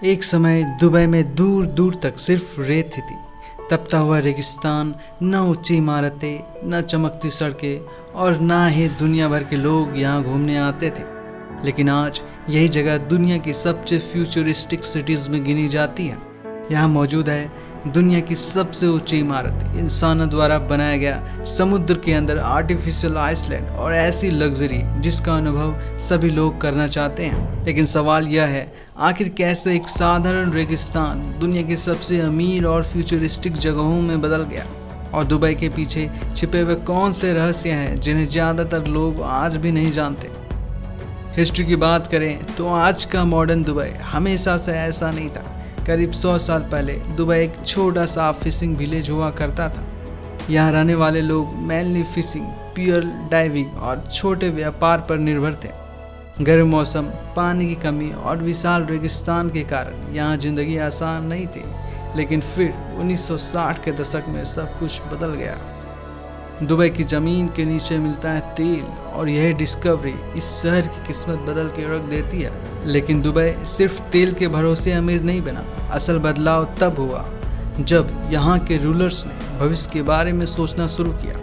एक समय दुबई में दूर दूर तक सिर्फ रेत ही थी, तपता हुआ रेगिस्तान, न ऊंची इमारतें, न चमकती सड़कें और ना ही दुनिया भर के लोग यहाँ घूमने आते थे। लेकिन आज यही जगह दुनिया की सबसे फ्यूचरिस्टिक सिटीज़ में गिनी जाती है। यहाँ मौजूद है दुनिया की सबसे ऊंची इमारत, इंसानों द्वारा बनाया गया समुद्र के अंदर आर्टिफिशियल आइसलैंड और ऐसी लग्जरी जिसका अनुभव सभी लोग करना चाहते हैं। लेकिन सवाल यह है, आखिर कैसे एक साधारण रेगिस्तान दुनिया की सबसे अमीर और फ्यूचरिस्टिक जगहों में बदल गया, और दुबई के पीछे छिपे हुए कौन से रहस्य हैं जिन्हें ज़्यादातर लोग आज भी नहीं जानते। हिस्ट्री की बात करें तो आज का मॉडर्न दुबई हमेशा से ऐसा नहीं था। करीब 100 साल पहले दुबई एक छोटा सा फिशिंग विलेज हुआ करता था। यहाँ रहने वाले लोग मेनली फिशिंग, पियर डाइविंग और छोटे व्यापार पर निर्भर थे। गर्म मौसम, पानी की कमी और विशाल रेगिस्तान के कारण यहाँ जिंदगी आसान नहीं थी। लेकिन फिर 1960 के दशक में सब कुछ बदल गया। दुबई की ज़मीन के नीचे मिलता है तेल, और यह डिस्कवरी इस शहर की किस्मत बदल के रख देती है। लेकिन दुबई सिर्फ तेल के भरोसे अमीर नहीं बना। असल बदलाव तब हुआ जब यहाँ के रूलर्स ने भविष्य के बारे में सोचना शुरू किया।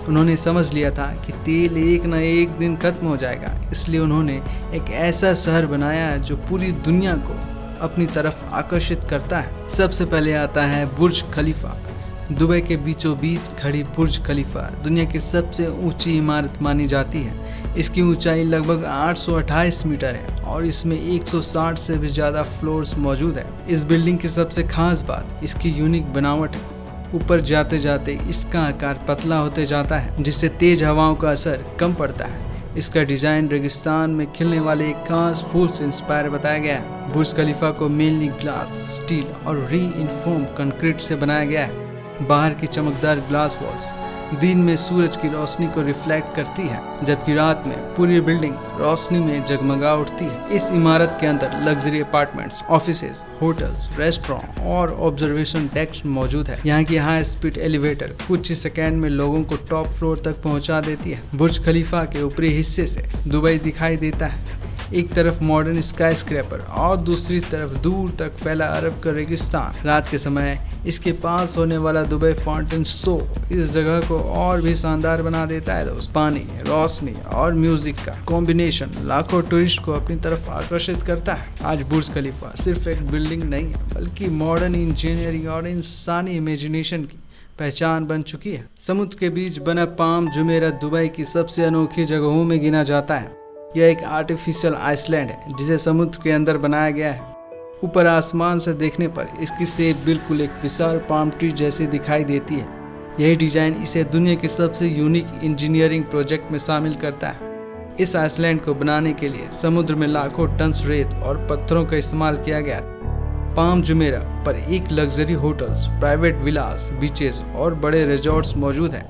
उन्होंने समझ लिया था कि तेल एक न एक दिन खत्म हो जाएगा, इसलिए उन्होंने एक ऐसा शहर बनाया जो पूरी दुनिया को अपनी तरफ आकर्षित करता है। सबसे पहले आता है बुर्ज खलीफा। दुबई के बीचों बीच खड़ी बुर्ज खलीफा दुनिया की सबसे ऊंची इमारत मानी जाती है। इसकी ऊंचाई लगभग 828 मीटर है और इसमें 160 से भी ज़्यादा फ्लोर्स मौजूद है। इस बिल्डिंग की सबसे खास बात इसकी यूनिक बनावट है। ऊपर जाते जाते इसका आकार पतला होते जाता है, जिससे तेज हवाओं का असर कम पड़ता है। इसका डिज़ाइन रेगिस्तान में खिलने वाले एक खास फूल से इंस्पायर बताया गया है। बुर्ज खलीफा को मेनली ग्लास, स्टील और री-इन्फोर्म्ड कंक्रीट से बनाया गया है। बाहर की चमकदार ग्लास वॉल्स दिन में सूरज की रोशनी को रिफ्लेक्ट करती है, जबकि रात में पूरी बिल्डिंग रोशनी में जगमगा उठती है। इस इमारत के अंदर luxury apartments, offices, hotels, restaurant और ऑब्जर्वेशन डेस्क मौजूद है। यहाँ की हाई स्पीड एलिवेटर कुछ ही सेकेंड में लोगों को टॉप फ्लोर तक पहुँचा देती है। बुर्ज खलीफा के ऊपरी हिस्से से दुबई दिखाई देता है। एक तरफ मॉडर्न स्काई स्क्रैपर और दूसरी तरफ दूर तक फैला अरब का रेगिस्तान। रात के समय इसके पास होने वाला दुबई फाउंटेन शो इस जगह को और भी शानदार बना देता है। दोस्त, पानी, रोशनी और म्यूजिक का कॉम्बिनेशन लाखों टूरिस्ट को अपनी तरफ आकर्षित करता है। आज बुर्ज खलीफा सिर्फ एक बिल्डिंग नहीं है, बल्कि मॉडर्न इंजीनियरिंग और इंसानी इमेजिनेशन की पहचान बन चुकी है। समुद्र के बीच बना पाम जुमेरात दुबई की सबसे अनोखी जगहों में गिना जाता है। यह एक आर्टिफिशियल आइसलैंड है जिसे समुद्र के अंदर बनाया गया है। ऊपर आसमान से देखने पर इसकी शेप बिल्कुल एक विशाल पाम ट्री जैसी दिखाई देती है। यही डिजाइन इसे दुनिया के सबसे यूनिक इंजीनियरिंग प्रोजेक्ट में शामिल करता है। इस आइसलैंड को बनाने के लिए समुद्र में लाखों टन रेत और पत्थरों का इस्तेमाल किया गया। पाम जुमेरा पर एक लग्जरी होटल्स, प्राइवेट विलास, बीचेस और बड़े रिजॉर्ट्स मौजूद हैं।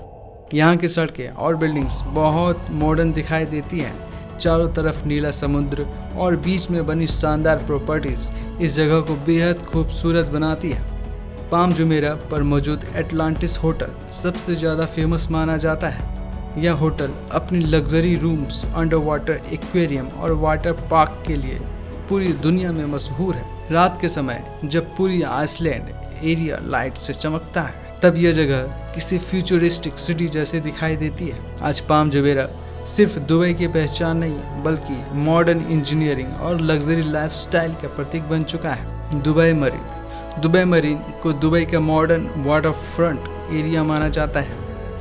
यहाँ की सड़कें और बिल्डिंग्स बहुत मॉडर्न दिखाई देती हैं। चारों तरफ नीला समुद्र और बीच में बनी शानदार प्रॉपर्टीज इस जगह को बेहद खूबसूरत बनाती है। पाम जुमेरा पर मौजूद एटलांटिस होटल सबसे ज़्यादा फेमस माना जाता है। यह होटल अपनी luxury rooms, under water aquarium और वाटर पार्क के लिए पूरी दुनिया में मशहूर है। रात के समय जब पूरी आइसलैंड एरिया लाइट से चमकता है, तब यह जगह किसी फ्यूचरिस्टिक सिटी जैसे दिखाई देती है। आज पाम जुमेरा सिर्फ दुबई की पहचान नहीं है, बल्कि मॉडर्न इंजीनियरिंग और लग्जरी लाइफस्टाइल का प्रतीक बन चुका है। दुबई मरीन को दुबई का मॉडर्न वाटर फ्रंट एरिया माना जाता है।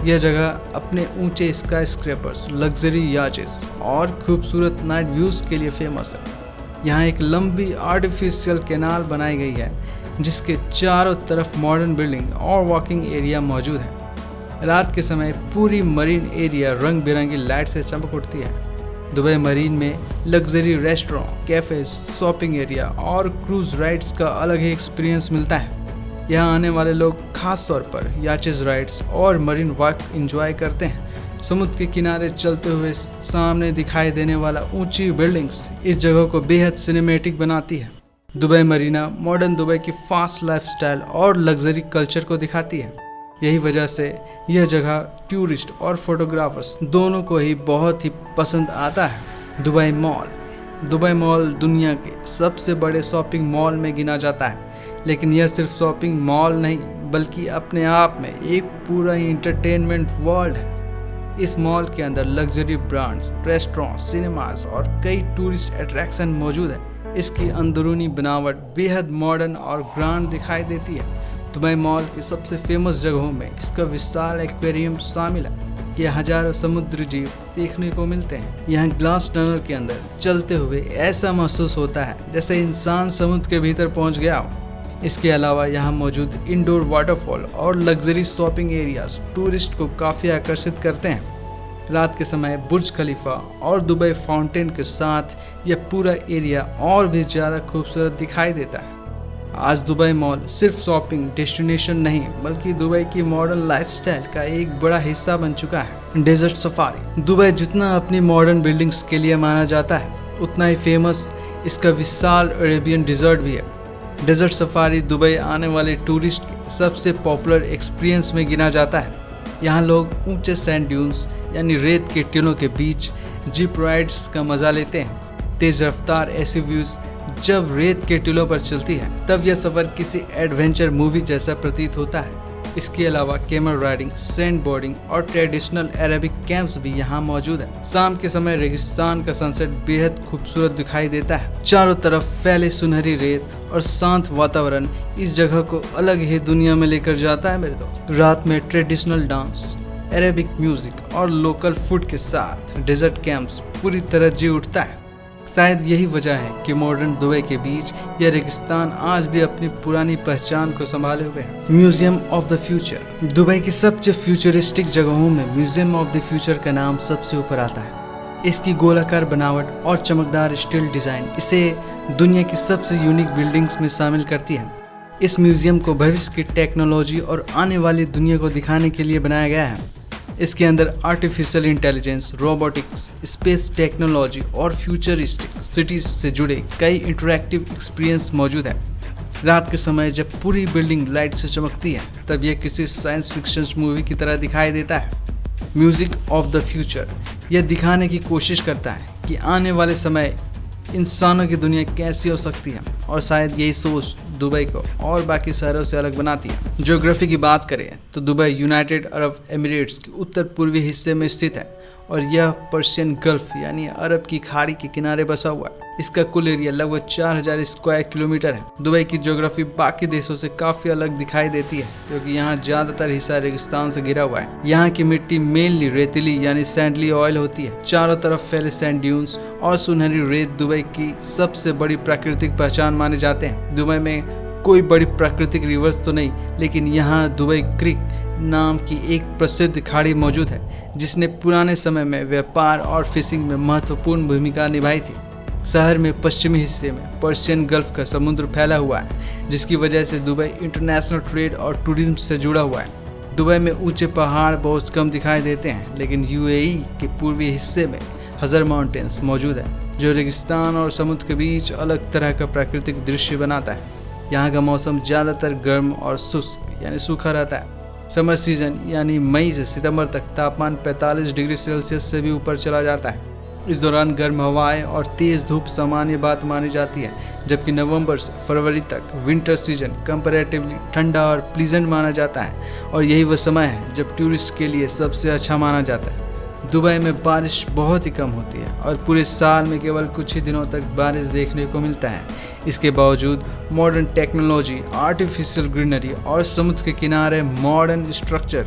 यह जगह अपने ऊंचे स्काई स्क्रैपर्स, लग्जरी याचेस और खूबसूरत नाइट व्यूज़ के लिए फेमस है। यहाँ एक लंबी आर्टिफिशियल कैनाल बनाई गई है जिसके चारों तरफ मॉडर्न बिल्डिंग और वॉकिंग एरिया मौजूद है। रात के समय पूरी मरीन एरिया रंग बिरंगी लाइट से चमक उठती है। दुबई मरीन में luxury restaurant, cafe, shopping area और क्रूज राइड्स का अलग ही एक्सपीरियंस मिलता है। यहाँ आने वाले लोग खास तौर पर याचेस राइड्स और मरीन वॉक एंजॉय करते हैं। समुद्र के किनारे चलते हुए सामने दिखाई देने वाला ऊंची बिल्डिंग्स इस जगह को बेहद सिनेमैटिक बनाती है। दुबई मरीना मॉडर्न दुबई की फास्ट लाइफस्टाइल और लग्जरी कल्चर को दिखाती है। यही वजह से यह जगह टूरिस्ट और फोटोग्राफर्स दोनों को ही बहुत ही पसंद आता है। दुबई मॉल दुबई मॉल दुनिया के सबसे बड़े शॉपिंग मॉल में गिना जाता है, लेकिन यह सिर्फ शॉपिंग मॉल नहीं बल्कि अपने आप में एक पूरा इंटरटेनमेंट वर्ल्ड है। इस मॉल के अंदर लग्जरी ब्रांड्स, रेस्टोरेंट्स, सिनेमाज और कई टूरिस्ट अट्रैक्शन मौजूद हैं। इसकी अंदरूनी बनावट बेहद मॉडर्न और ग्रांड दिखाई देती है। दुबई मॉल की सबसे फेमस जगहों में इसका विशाल एक्वेरियम शामिल है। ये हजारों समुद्री जीव देखने को मिलते हैं। यहाँ ग्लास टनल के अंदर चलते हुए ऐसा महसूस होता है जैसे इंसान समुद्र के भीतर पहुँच गया हो। इसके अलावा यहाँ मौजूद इंडोर वाटरफॉल और लग्जरी शॉपिंग एरियाज टूरिस्ट को काफ़ी आकर्षित करते हैं। रात के समय बुर्ज खलीफा और दुबई फाउंटेन के साथ यह पूरा एरिया और भी ज़्यादा खूबसूरत दिखाई देता है। आज दुबई मॉल सिर्फ शॉपिंग डेस्टिनेशन नहीं बल्कि दुबई की मॉडर्न लाइफस्टाइल का एक बड़ा हिस्सा बन चुका है। Desert safari. दुबई जितना अपनी मॉडर्न बिल्डिंग्स के लिए माना जाता है उतना ही फेमस इसका विशाल अरेबियन डिजर्ट भी है। डेजर्ट सफारी दुबई आने वाले टूरिस्ट के सबसे पॉपुलर एक्सपीरियंस में गिना जाता है। यहाँ लोग ऊंचे सैंड ड्यून्स यानी रेत के टीलों के बीच जीप राइड्स का मजा लेते हैं। तेज रफ्तार एसयूवीज जब रेत के टीलों पर चलती है तब यह सफ़र किसी एडवेंचर मूवी जैसा प्रतीत होता है। इसके अलावा कैमल राइडिंग, सैंड बोर्डिंग और ट्रेडिशनल अरेबिक कैंप्स भी यहाँ मौजूद हैं। शाम के समय रेगिस्तान का सनसेट बेहद खूबसूरत दिखाई देता है। चारों तरफ फैले सुनहरी रेत और शांत वातावरण इस जगह को अलग ही दुनिया में लेकर जाता है मेरे दोस्त। रात में ट्रेडिशनल डांस, अरेबिक म्यूजिक और लोकल फूड के साथ डेजर्ट कैंप्स पूरी तरह जी उठता है। शायद यही वजह है कि मॉडर्न दुबई के बीच यह रेगिस्तान आज भी अपनी पुरानी पहचान को संभाले हुए है। Museum of the future. Dubai की सबसे फ्यूचरिस्टिक जगहों में म्यूजियम ऑफ द फ्यूचर का नाम सबसे ऊपर आता है। इसकी गोलाकार बनावट और चमकदार स्टील डिज़ाइन इसे दुनिया की सबसे यूनिक बिल्डिंग्स में शामिल करती है। इस म्यूजियम को भविष्य की टेक्नोलॉजी और आने वाली दुनिया को दिखाने के लिए बनाया गया है। इसके अंदर artificial intelligence, robotics, space technology और फ्यूचरिस्टिक सिटीज से जुड़े कई इंटरैक्टिव एक्सपीरियंस मौजूद है। रात के समय जब पूरी बिल्डिंग लाइट से चमकती है तब यह किसी साइंस फिक्शन मूवी की तरह दिखाई देता है। म्यूजिक ऑफ द फ्यूचर यह दिखाने की कोशिश करता है कि आने वाले समय इंसानों की दुनिया कैसी हो सकती है और शायद यही सोच दुबई को और बाकी शहरों से अलग बनाती है। ज्योग्राफी की बात करें तो दुबई यूनाइटेड अरब एमिरेट्स के उत्तर पूर्वी हिस्से में स्थित है और यह पर्शियन गल्फ यानी अरब की खाड़ी के किनारे बसा हुआ है। इसका कुल एरिया लगभग 4000 स्क्वायर किलोमीटर है। दुबई की ज्योग्राफी बाकी देशों से काफ़ी अलग दिखाई देती है क्योंकि यहाँ ज़्यादातर हिस्सा रेगिस्तान से घिरा हुआ है। यहाँ की मिट्टी मेनली रेतीली यानी सैंडली ऑयल होती है। चारों तरफ फैले सैंड ड्यून्स और सुनहरी रेत दुबई की सबसे बड़ी प्राकृतिक पहचान माने जाते हैं। दुबई में कोई बड़ी प्राकृतिक रिवर्स तो नहीं, लेकिन यहाँ दुबई क्रीक नाम की एक प्रसिद्ध खाड़ी मौजूद है जिसने पुराने समय में व्यापार और फिशिंग में महत्वपूर्ण भूमिका निभाई थी। शहर में पश्चिमी हिस्से में पर्शियन गल्फ का समुद्र फैला हुआ है जिसकी वजह से दुबई इंटरनेशनल ट्रेड और टूरिज्म से जुड़ा हुआ है। दुबई में ऊंचे पहाड़ बहुत कम दिखाई देते हैं, लेकिन यूएई के पूर्वी हिस्से में हज़र माउंटेन्स मौजूद है जो रेगिस्तान और समुद्र के बीच अलग तरह का प्राकृतिक दृश्य बनाता है। यहाँ का मौसम ज़्यादातर गर्म और शुष्क यानी सूखा रहता है। समर सीजन यानी मई से सितंबर तक तापमान 45 डिग्री सेल्सियस से भी ऊपर चला जाता है। इस दौरान गर्म हवाएं और तेज़ धूप सामान्य बात मानी जाती है, जबकि नवंबर से फरवरी तक विंटर सीजन कंपैरेटिवली ठंडा और प्लीजेंट माना जाता है और यही वह समय है जब टूरिस्ट के लिए सबसे अच्छा माना जाता है। दुबई में बारिश बहुत ही कम होती है और पूरे साल में केवल कुछ ही दिनों तक बारिश देखने को मिलता है। इसके बावजूद मॉडर्न टेक्नोलॉजी, आर्टिफिशियल ग्रीनरी और समुद्र के किनारे मॉडर्न स्ट्रक्चर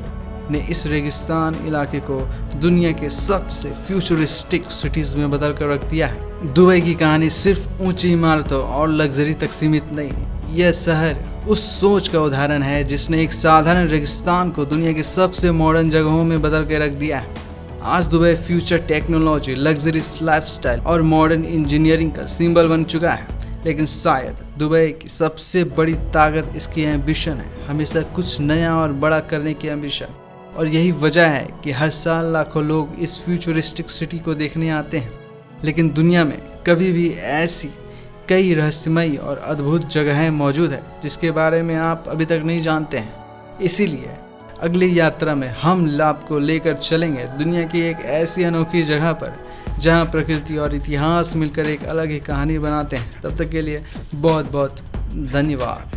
ने इस रेगिस्तान इलाके को दुनिया के सबसे फ्यूचरिस्टिक सिटीज़ में बदल कर रख दिया है। दुबई की कहानी सिर्फ ऊंची इमारतों और लग्जरी तक सीमित नहीं, यह शहर उस सोच का उदाहरण है जिसने एक साधारण रेगिस्तान को दुनिया की सबसे मॉडर्न जगहों में बदल के रख दिया है। आज Dubai future technology, luxuries lifestyle और मॉडर्न इंजीनियरिंग का सिंबल बन चुका है, लेकिन शायद दुबई की सबसे बड़ी ताकत इसकी एम्बिशन है, हमेशा कुछ नया और बड़ा करने की एम्बिशन। और यही वजह है कि हर साल लाखों लोग इस फ्यूचरिस्टिक सिटी को देखने आते हैं। लेकिन दुनिया में कभी भी ऐसी कई रहस्यमयी और अद्भुत जगहें मौजूद हैं जिसके बारे में आप अभी तक नहीं जानते हैं। इसीलिए अगली यात्रा में हम आपको लेकर चलेंगे दुनिया की एक ऐसी अनोखी जगह पर जहां प्रकृति और इतिहास मिलकर एक अलग ही कहानी बनाते हैं। तब तक के लिए बहुत बहुत धन्यवाद।